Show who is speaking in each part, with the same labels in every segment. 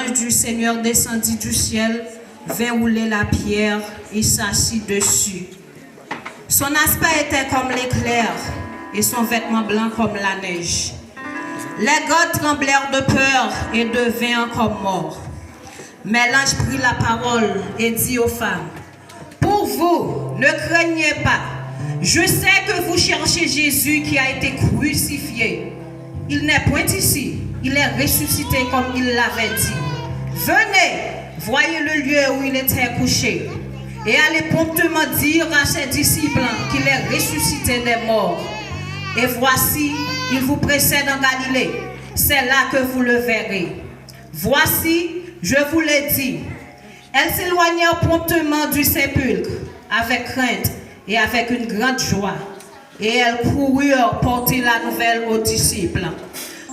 Speaker 1: l'ange du Seigneur descendit du ciel, vint rouler la pierre et s'assit dessus. Son aspect était comme l'éclair et son vêtement blanc comme la neige. Les gardes tremblèrent de peur et devinrent comme morts. Mais l'ange prit la parole et dit aux femmes, « Pour vous, ne craignez pas. Je sais que vous cherchez Jésus qui a été crucifié. Il n'est point ici. Il est ressuscité comme il l'avait dit. Venez, voyez le lieu où il était couché. Et allez promptement dire à ses disciples qu'il est ressuscité des morts. Et voici, il vous précède en Galilée. C'est là que vous le verrez. Voici, je vous l'ai dit. » Elles s'éloignèrent promptement du sépulcre avec crainte et avec une grande joie. Et elles coururent porter la nouvelle aux disciples.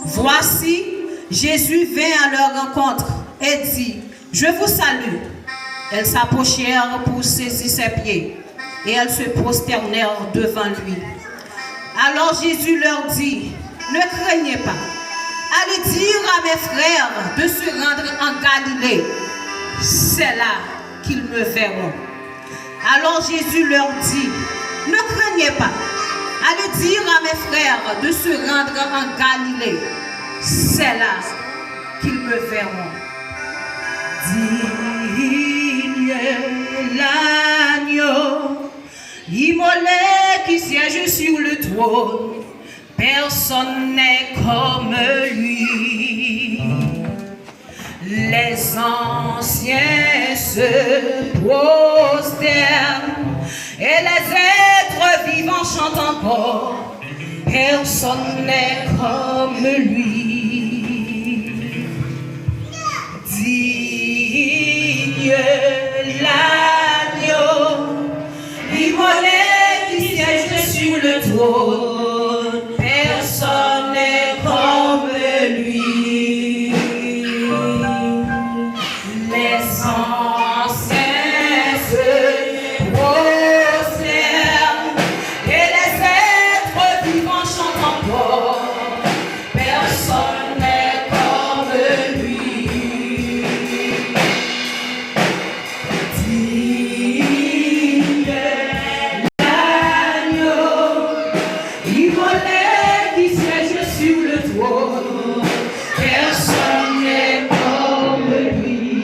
Speaker 1: Voici, Jésus vint à leur rencontre et dit, « Je vous salue. » Elles s'approchèrent pour saisir ses pieds et elles se prosternèrent devant lui. Alors Jésus leur dit, « Ne craignez pas. Allez dire à mes frères de se rendre en Galilée. C'est là qu'ils me verront. » Alors Jésus leur dit, « Ne craignez pas. Allez dire à mes frères de se rendre en Galilée. C'est là qu'ils me verront. » Digne l'agneau, immolé qui siège sur le trône, personne n'est comme lui. Les anciens se prosternent et les êtres vivants chantent encore. Personne n'est comme lui. Digne l'agneau, immolé qui siège sur le trône. Personne n'est comme lui. Les anciens se prosternent et les êtres vivants chantent encore. Personne n'est comme lui. Digne l'agneau, immolé qui siège sur le trône. Personne n'est comme lui.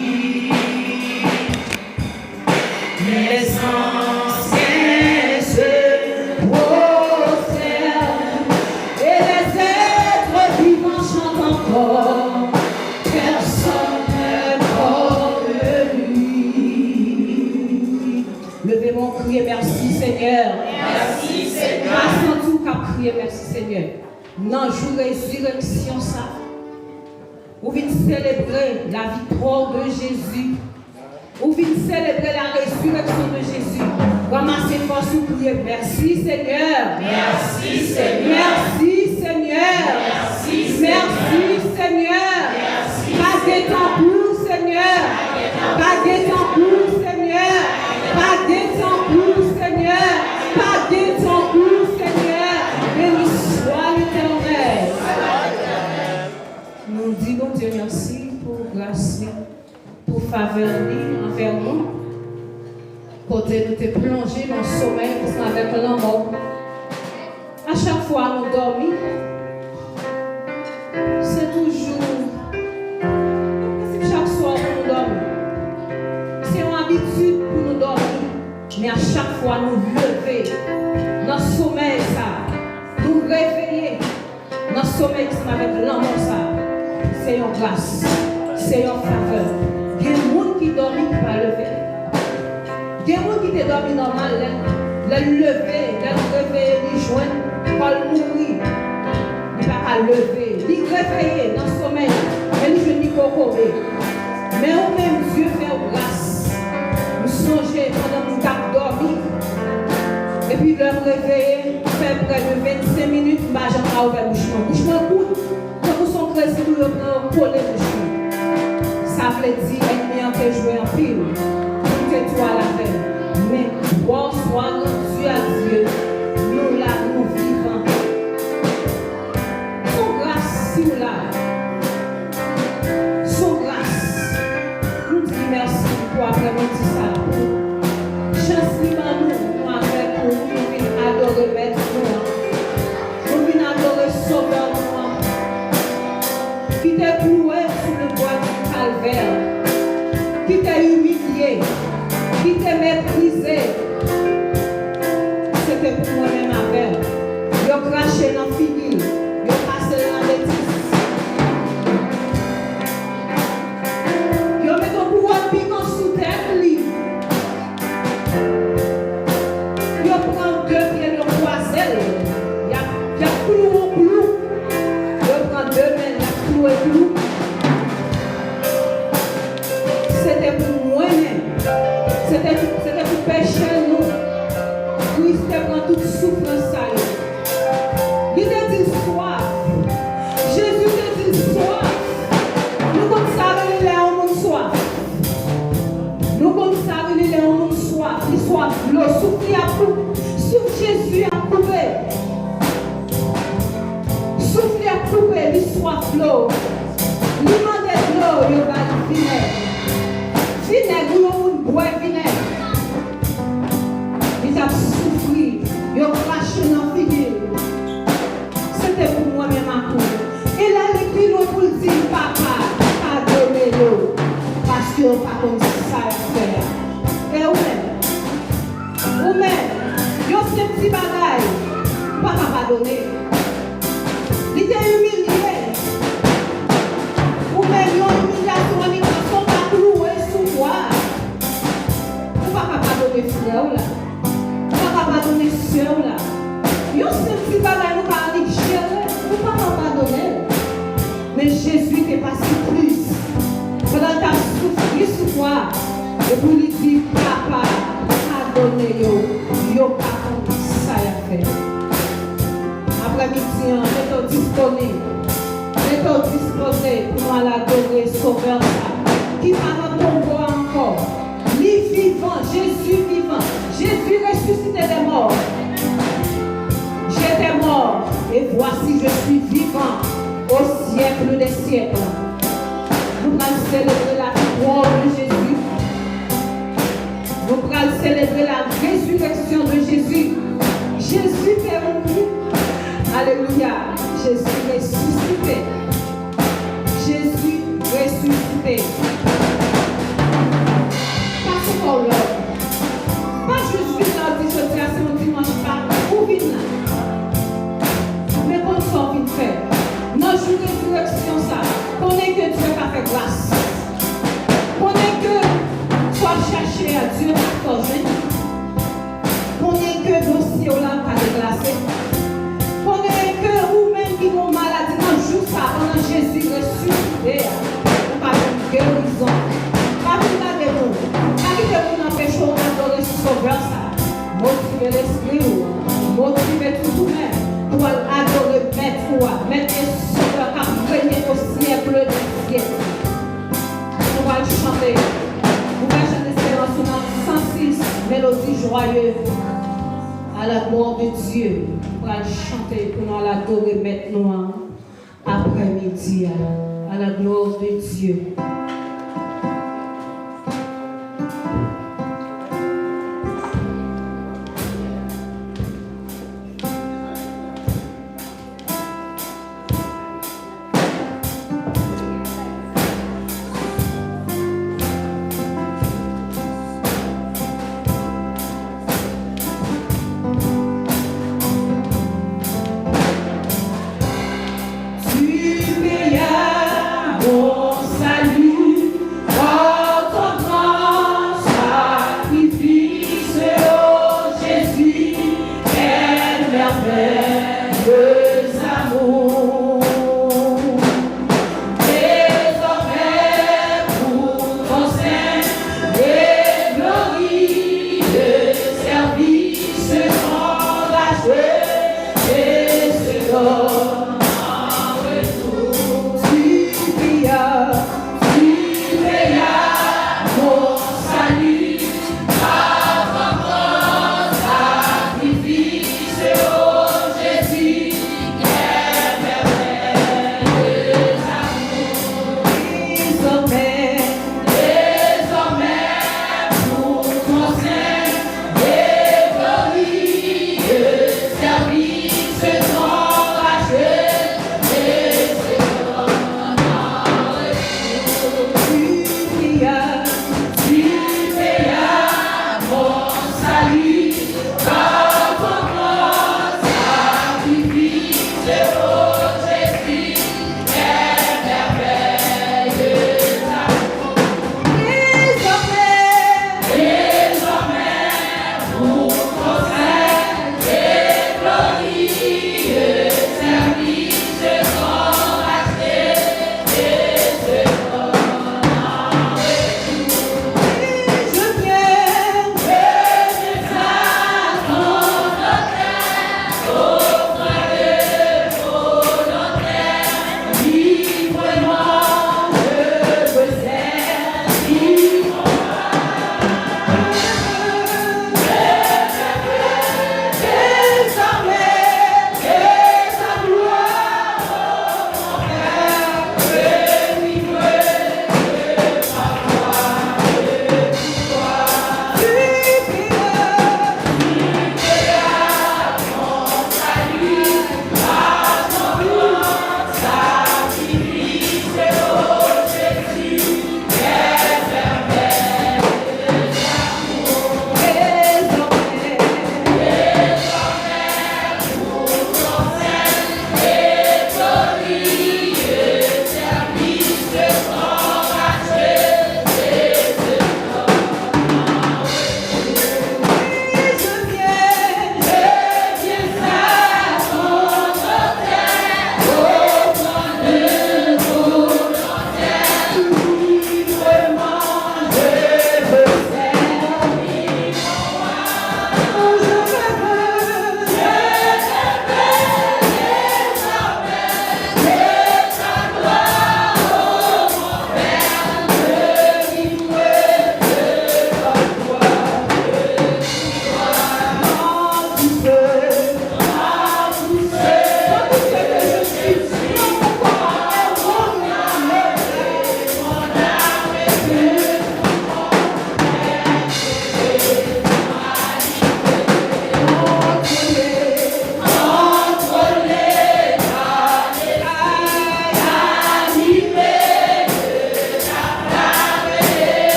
Speaker 1: Les anciens se prosternent et les êtres vivants chantent encore. Personne n'est comme lui. Levez mon cri et merci Seigneur. Merci Seigneur. Passons tout qu'à crier merci Seigneur. Dans le jour de résurrection, ça, où vient célébrer la victoire de Jésus. Où vient célébrer la résurrection de Jésus. Ramassez force ou prier. Merci Seigneur. Merci Seigneur. Merci Seigneur. Merci Seigneur. Merci Seigneur. Pas de tambour Seigneur. Pas de tambour Seigneur. Pas de tambour Seigneur. Pas de tambour Seigneur. Béni soit l'Éternel. Nous disons Dieu merci pour grâce, pour faveur envers nous. Côté nous te plongé dans le sommeil parce qu'avec l'amour, à chaque fois nous dormons, c'est toujours, chaque soir nous dormons. C'est une habitude pour nous dormir, mais à chaque fois nous lever dans le sommeil, ça, nous réveiller dans le sommeil avec l'amour, ça. C'est une grâce, c'est une faveur. Il y a des gens qui dorment qui ne peuvent pas lever. Il y a des gens qui dorment normal, les lever, les réveiller, les joindre, pas le mourir. Il ne peut pas lever, les réveiller dans le sommeil, et les jeunes qui mais au même Dieu fait grâce. Nous songeons pendant que nous avons dormi. Et puis le réveiller, fait près de 25 minutes, je n'ai pas ouvert le bouchement. Bouchement court. Son crédit pour le prendre pour les cheveux. Ça veut dire qu'il a fait jouer en pile. Tout est toi à la veille. Mais bonsoir, Dieu à Dieu. Nous là, nous vivons. Son grâce, si nous là. Son grâce. calvaire, qui t'a humilié, qui t'a méprisé. C'était pour moi-même avec. Ils ont craché dans le fini, ils ont cassé dans la bêtise. Ils ont mis ton pouvoir piquant sous tête. Ils ont pris 2 pieds de croiselle. Il y a clou en clou. Ils ont pris 2 mains, il y a clou et clou. C'était pour moi-même. C'était pour pécher nous. Christ prend toute souffrance. Il te dit soif. Jésus te dit soif. Nous comme ça, il est en monde soif. Nous comme ça, il est en monde soif. Il soif l'eau. Souffle à couper. Souffle Jésus à couper. Souffle à couper. Il soif l'eau. Il demande de l'eau. Il va le vinaigre. Vinaigre, on boit vinaigre. Il a souffri. Il a craché dans le figuier. C'était pour moi-même à coup. Et là, l'écrit nous pour dire, papa, pardonnez-le. Parce que vous pas comme ça faire. Et vous-même, vous avez ces petits bagailles. Vous ne pouvez pas pardonner. Il était humilié. Vous-même, vous avez humiliation, vous ne pouvez pas clouer sous toi. Vous ne pouvez pas pardonner frère là. Vous ne pouvez pas pardonner soeur là. Vous avez ces petits bagailles, nous pas gérer. Vous ne pouvez pas pardonner. Mais Jésus t'est passé plus. Pendant ta souffrir sur toi, et pour lui dire, papa, pardonnez-le, yo pas comme ça a fait. Après-midi, mettons disponible, mettons disposé pour nous l'adorer, sauveur ça, qui va dans ton corps encore. Lui vivant, Jésus vivant, Jésus ressuscité des morts. J'étais mort, et voici je suis vivant au siècle des siècles. Nous allons célébrer la gloire de Jésus. Nous allons célébrer la résurrection de Jésus. Jésus est mort. Alléluia. Jésus ressuscité. Jésus ressuscité. Passez par l'heure. Pas juste là, dit je dis à ce dimanche, pas pour venir là. Mais bon, ça vient faire. Dans le jour de résurrection, ça, connaît que Dieu a fait grâce. Connaît que soit cherché à Dieu à causer. Connaît que dossier au là pas déglacé. Connaît que vous-même qui vont maladie dans le jour, ça, pendant Jésus ressuscité, vous pas de guérison. Pas de garder vous. Pas de vous empêcher d'adorer ce sauveur, ça. Motiver l'esprit, motiver tout vous-même. Pour adorer mettre et sauveur qui a régné au siècle des siècles. On va chanter. On va chanter Espérance 106, mélodie joyeuse. À la gloire de Dieu. On va chanter pour nous l'adorer maintenant, après-midi. À la gloire de Dieu.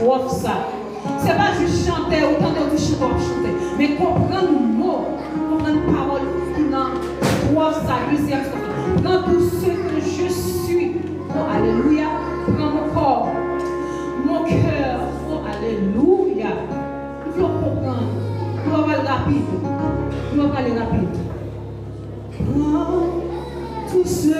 Speaker 2: prof ça. C'est pas juste chanter, autant de chanter, mais comprendre le mot, comprendre la parole dans prof ça, deuxième ça. Dans tout ce que je suis. Oh, alléluia. Prends mon corps, mon cœur. Oh, alléluia. Il faut comprendre. Nous allons aller rapide. Nous allons aller rapide. Oh, tout ce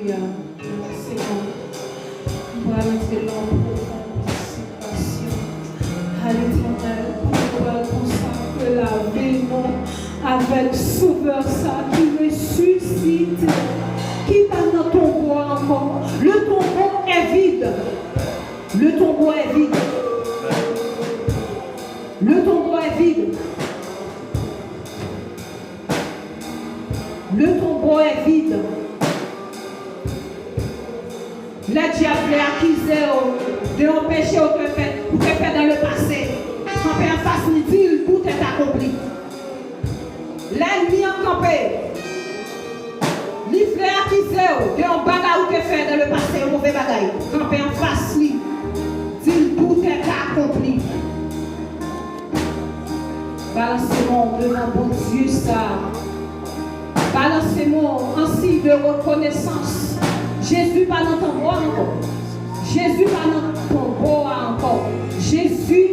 Speaker 2: Alléluia. C'est bon. On va entrer dans une profonde participation à l'Éternel pour pouvoir consacrer la vie avec Sauveur ça qui ressuscite, qui va dans ton tombeau encore. Le tombeau est vide. Le tombeau est vide. Le tombeau est vide. Le tombeau est vide. Le diable est accusé de empêcher ou de faire dans le passé. Quand en face, il dit, tout est accompli. L'ennemi en campé. Il fait accuser de un bagage ou de faire dans le passé, un mauvais bagage. Quand en face, il dit, tout est accompli. Balancez-moi devant bon Dieu ça. Balancez-moi en signe de reconnaissance. Jésus pas dans ton bois encore. Jésus pas dans ton bois encore. Jésus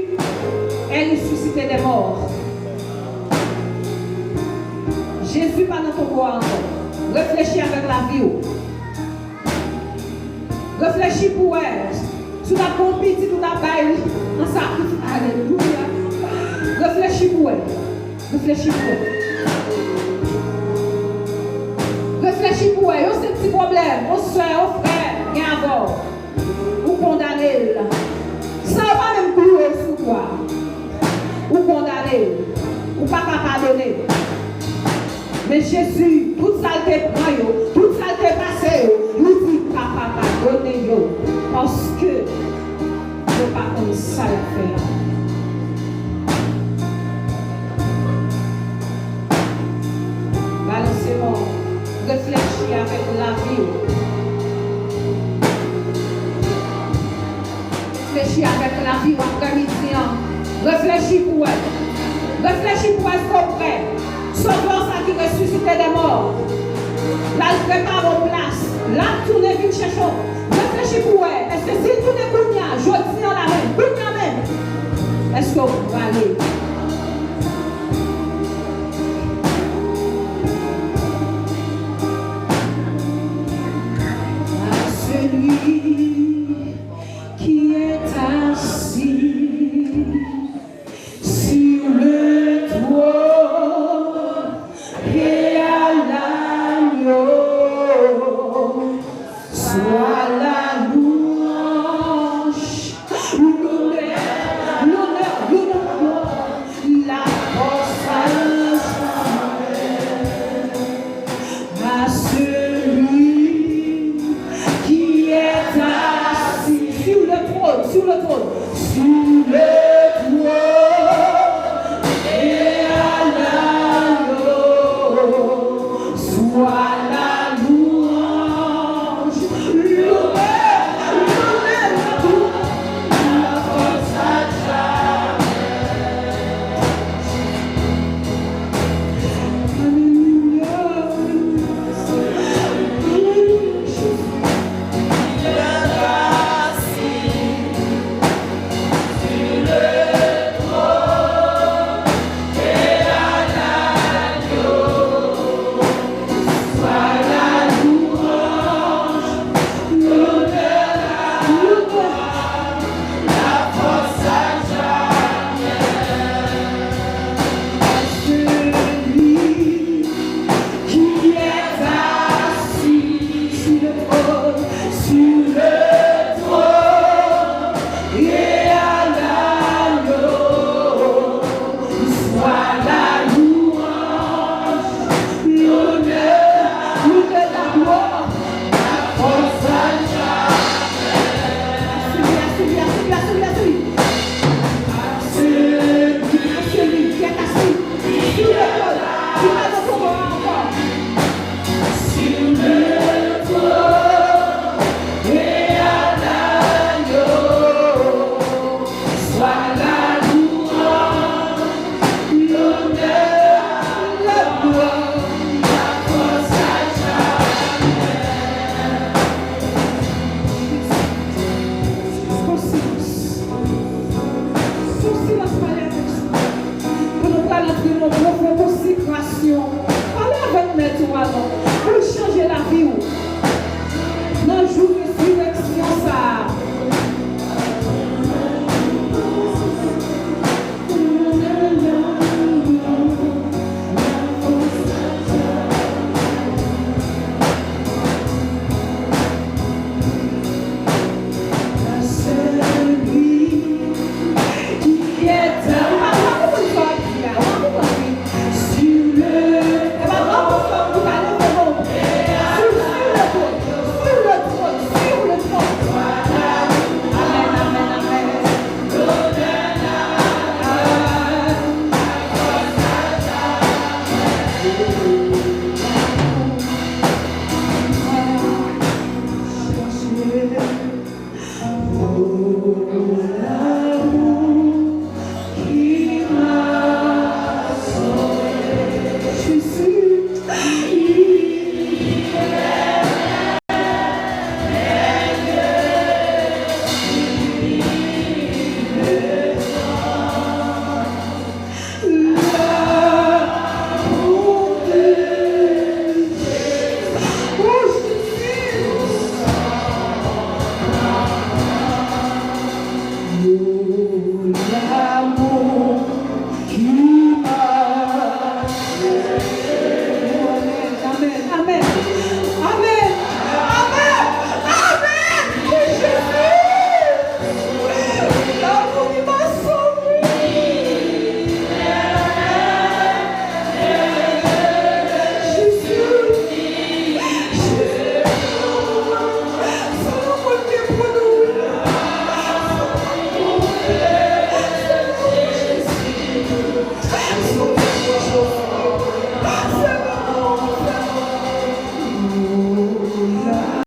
Speaker 2: est ressuscité des morts. Jésus pas dans ton bois encore. Réfléchis avec la vie. Réfléchis pour elle. Sous la compétition, tout la baille en sacrifice. Alléluia. Réfléchis pour elle. Réfléchis pour elle. Réfléchis pour elle. C'est un petit problème. On soeur, on frère, il y a un bord. Ou condamner. Ça va pas même couler sous toi. Ou condamner. Ou pas pardonner. Mais Jésus, tout ça te prend, tout ça te passe, nous dit papa pardonner, parce que je ne pas comme ça le faire. Balancez-moi, réfléchis avec la vie. Réfléchis avec la vie après-midi. Réfléchis pour elle. Réfléchis pour elle, s'il prêt. Sauveur ça qui ressuscite des morts. Là, il prépare vos places. Là, tournez, vite chercher. Réfléchis pour elle. Est-ce que si tournez Kounia, je dis en la main, Kounia même. Est-ce que vous allez?